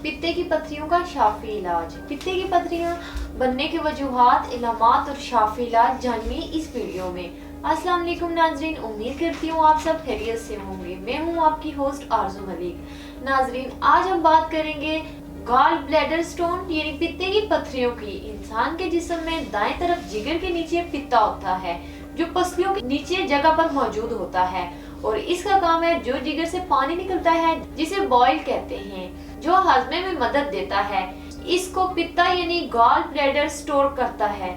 पित्ते की पत्रियों का शाफी इलाज। पित्ते की पत्रियां बनने के वजूहात, इलामात और शाफी इलाज जानिए इस वीडियो में। अस्सलाम वालेकुम नाजरीन, उम्मीद करती हूँ आप सब खैरियत से होंगे। मैं हूँ आपकी होस्ट आरजू मलिक। नाजरीन, आज हम बात करेंगे गॉल ब्लैडर स्टोन यानी पित्ते की पत्रियों की। इंसान के जिस्म में दाएं तरफ जिगर के नीचे पित्ता होता है जो पसलियों के नीचे जगह पर मौजूद होता है और इसका काम है जो जिगर से पानी निकलता है जिसे बॉइल कहते हैं, जो हजमे में मदद देता है। इसको पित्ता यानी गॉल ब्लैडर स्टोर करता है।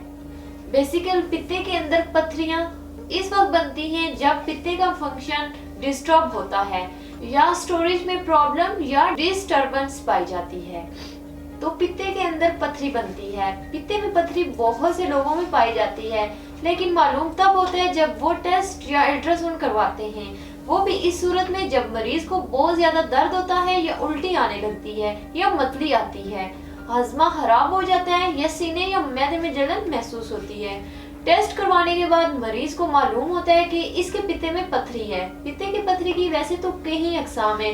बेसिकल पित्ते के अंदर पत्रियां इस वक्त बनती हैं जब पित्ते का फंक्शन डिस्टर्ब होता है या स्टोरेज में प्रॉब्लम या डिस्टर्बेंस पाई जाती है तो पित्ते के अंदर पथरी बनती है। पित्ते में पथरी बहुत से लोगों में पाई जाती है, लेकिन मालूम तब होता है जब वो टेस्ट या अल्ट्रासाउंड करवाते हैं, वो भी इस सूरत में जब मरीज को बहुत ज्यादा दर्द होता है या उल्टी आने लगती है या मतली आती है, हजमा खराब हो जाता है या सीने या मैदे में जलन महसूस होती है। टेस्ट करवाने के बाद मरीज को मालूम होता है कि इसके पित्ते में पथरी है। पित्ते की पथरी की वैसे तो कई अकसाम है,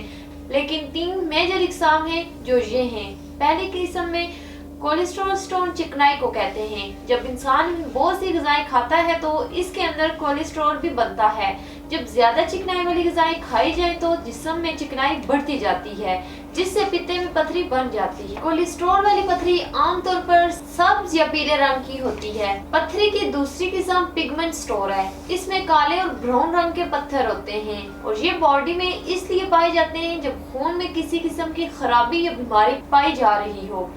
लेकिन 3 मेजर इकसाम हैं जो ये हैं। पहली किस्म में कोलेस्ट्रॉल स्टोन चिकनाई को कहते हैं। जब इंसान बहुत सी ग़िज़ाएं खाता है तो इसके अंदर कोलेस्ट्रॉल भी बनता है। जब ज्यादा चिकनाई वाली ग़िज़ाएं खाई जाए तो जिस्म में चिकनाई बढ़ती जाती है जिससे पित्ते में पथरी बन जाती है। कोलेस्ट्रॉल वाली पथरी आमतौर पर सब्ज या पीले रंग की होती है। पथरी की दूसरी किस्म पिगमेंट स्टोर है। इसमें काले और ब्राउन रंग के पत्थर होते हैं और ये बॉडी में इसलिए पाए जाते हैं जब खून में किसी किस्म की खराबी या बीमारी पाई जा रही हो,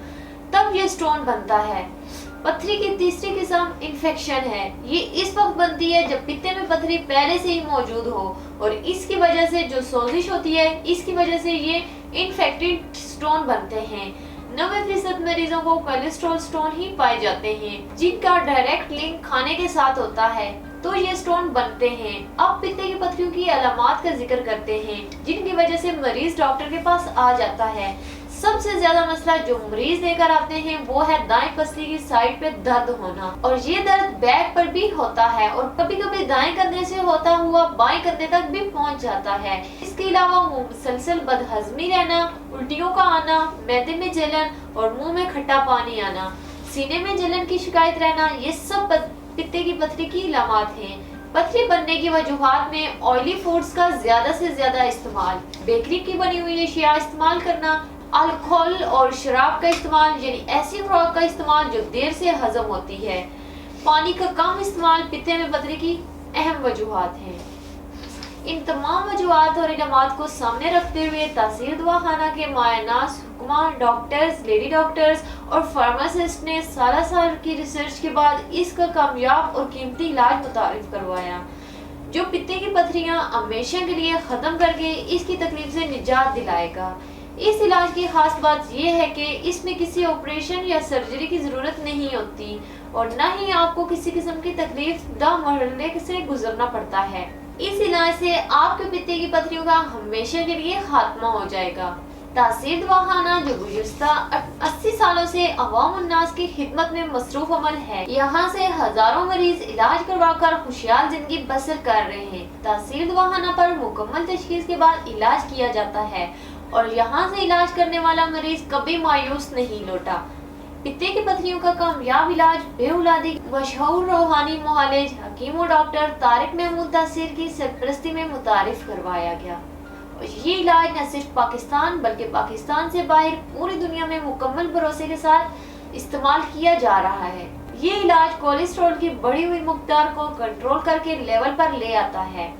तब ये स्टोन बनता है। पथरी की तीसरी किस्म इन्फेक्शन है। ये इस वक्त बनती है जब पित्ते में पथरी पहले से ही मौजूद हो और इसकी वजह से जो सोजिश होती है, इसकी वजह से ये इन्फेक्टेड स्टोन बनते हैं। 90% मरीजों को कोलेस्ट्रॉल स्टोन ही पाए जाते हैं जिनका डायरेक्ट लिंक खाने के साथ होता है, तो ये स्टोन बनते हैं। अब पित्ते की पथरियों की अलामात का जिक्र करते हैं जिनकी वजह से मरीज डॉक्टर के पास आ जाता है। सबसे ज्यादा मसला जो मरीज लेकर आते हैं वो है दाएं पसली की साइड पे दर्द होना, और ये दर्द बैक पर भी होता है और कभी कभी दाएं कंधे से होता हुआ बाएं कंधे तक भी पहुंच जाता है। इसके अलावा मुसलसल बदहजमी रहना, उल्टियों का आना, मैदे में जलन और मुंह में खट्टा पानी आना, सीने में जलन की शिकायत रहना, ये सब पित्ते की पथरी की इलामात हैं। पथरी बनने की वजूहात में ऑयली फूड्स का ज्यादा से ज्यादा इस्तेमाल, बेकरी की बनी हुई अशिया इस्तेमाल करना, अल्कोहल और शराब का इस्तेमाल यानी ऐसी खुराक का इस्तेमाल जो देर से हजम होती है, पानी का कम इस्तेमाल पित्ते में पथरी की अहम वजूहात हैं। इन तमाम वजूहात और इलामात को सामने रखते हुए तासीर दवाखाना के मायनास हुक्मा, डॉक्टर्स, लेडी डॉक्टर्स और फार्मासिस्ट ने साल की रिसर्च के बाद इसका कामयाब और कीमती इलाज मुतारिफ करवाया जो पित्ते की पथरियां हमेशा के लिए खत्म करके इसकी तकलीफ से निजात दिलाएगा। इस इलाज की खास बात यह है कि इसमें किसी ऑपरेशन या सर्जरी की जरूरत नहीं होती और न ही आपको किसी किस्म की तकलीफ दा मरहले से गुजरना पड़ता है। इस इलाज से आपके पित्ते की पथरियों का हमेशा के लिए खात्मा हो जाएगा। तासीर दवाखाना जो गुज़िश्ता 80 सालों से अवाम उन्नास की खिदमत में मसरूफ अमल है, यहाँ से हजारों मरीज इलाज करवाकर खुशहाल जिंदगी बसर कर रहे हैं। तासीर दवाखाना पर मुकम्मल तशखीस के बाद इलाज किया जाता है और यहाँ से इलाज करने वाला मरीज कभी मायूस नहीं लौटा। पित्ते की पथरियों का कामयाब इलाज बेउलादी मशहूर रूहानी मुआलिज हकीम और डॉक्टर तारिक महमूद तासीर की सरपरस्ती में मुतारिफ करवाया गया। ये इलाज न सिर्फ पाकिस्तान बल्कि पाकिस्तान से बाहर पूरी दुनिया में मुकम्मल भरोसे के साथ इस्तेमाल किया जा रहा है। ये इलाज कोलेस्ट्रॉल की बढ़ी हुई मकदार को कंट्रोल करके लेवल पर ले आता है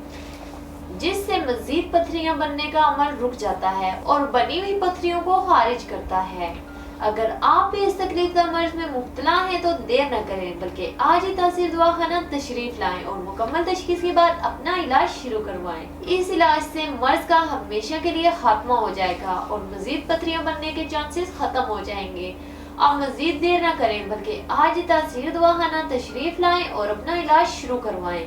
जिससे मजीद पथरियां बनने का अमल रुक जाता है और बनी हुई पथरियों को खारिज करता है। अगर आप भी इस तकलीफ मर्ज में मुब्तला हैं तो देर न करें बल्कि आज ही तासीर दवाखाना तशरीफ लाएं और मुकम्मल तशखीस के बाद अपना इलाज शुरू करवाएं। इस इलाज से मर्ज का हमेशा के लिए खात्मा हो जाएगा और मजीद पथरियां बनने के चांसेस खत्म हो जाएंगे। आप मजीद देर न करें बल्कि आज ही तासीर दवाखाना तशरीफ लाएं और अपना इलाज शुरू करवाएं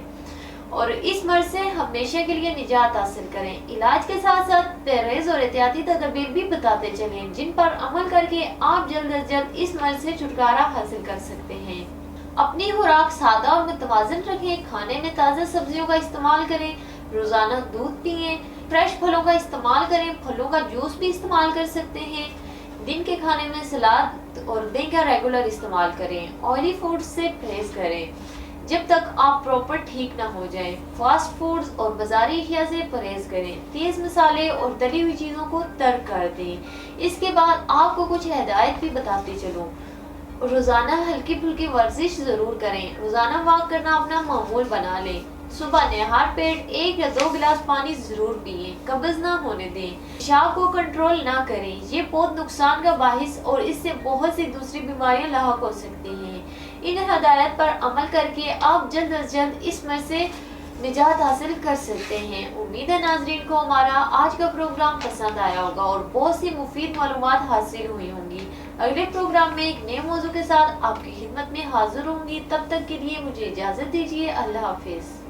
और इस मर्ज से हमेशा के लिए निजात हासिल करें। इलाज के साथ साथ परहेज और एहतियाती तदबीर भी बताते चलें जिन पर अमल करके आप जल्द अज जल्द इस मर्ज से छुटकारा हासिल कर सकते हैं। अपनी खुराक सादा और मुतवाज़िन रखें, खाने में ताज़ा सब्जियों का इस्तेमाल करें, रोजाना दूध पिएं, फ्रेश फलों का इस्तेमाल करें, फलों का जूस भी इस्तेमाल कर सकते हैं। دن کے کھانے میں سلاد اور دہی کا ریگولر استعمال کریں. آئلی فوڈ سے پرہیز کریں جب تک آپ پراپر ٹھیک نہ ہو جائیں. فاسٹ فوڈز اور بازاری اشیاء سے پرہیز کریں. تیز مسالے اور تلی ہوئی چیزوں کو ترک کر دیں. اس کے بعد آپ کو کچھ ہدایت بھی بتاتے چلوں. روزانہ ہلکی پھلکی ورزش ضرور کریں. روزانہ واک کرنا اپنا معمول بنا لیں. صبح نہار پیٹ 1 یا 2 گلاس پانی ضرور پئیں. قبض نہ ہونے دیں. پیشاب کو کنٹرول نہ کریں، یہ بہت نقصان کا باعث اور اس سے بہت سی دوسری بیماریاں لاحق ہو سکتی ہیں. ان ہدایات پر عمل کر کے آپ جلد از جلد اس مرض سے نجات حاصل کر سکتے ہیں. امید ہے ناظرین کو ہمارا آج کا پروگرام پسند آیا ہوگا اور بہت سی مفید معلومات حاصل ہوئی ہوں گی. اگلے پروگرام میں ایک نئے موضوع کے ساتھ آپ کی خدمت میں حاضر ہوں گی. تب تک کے لیے مجھے اجازت دیجیے. اللہ حافظ.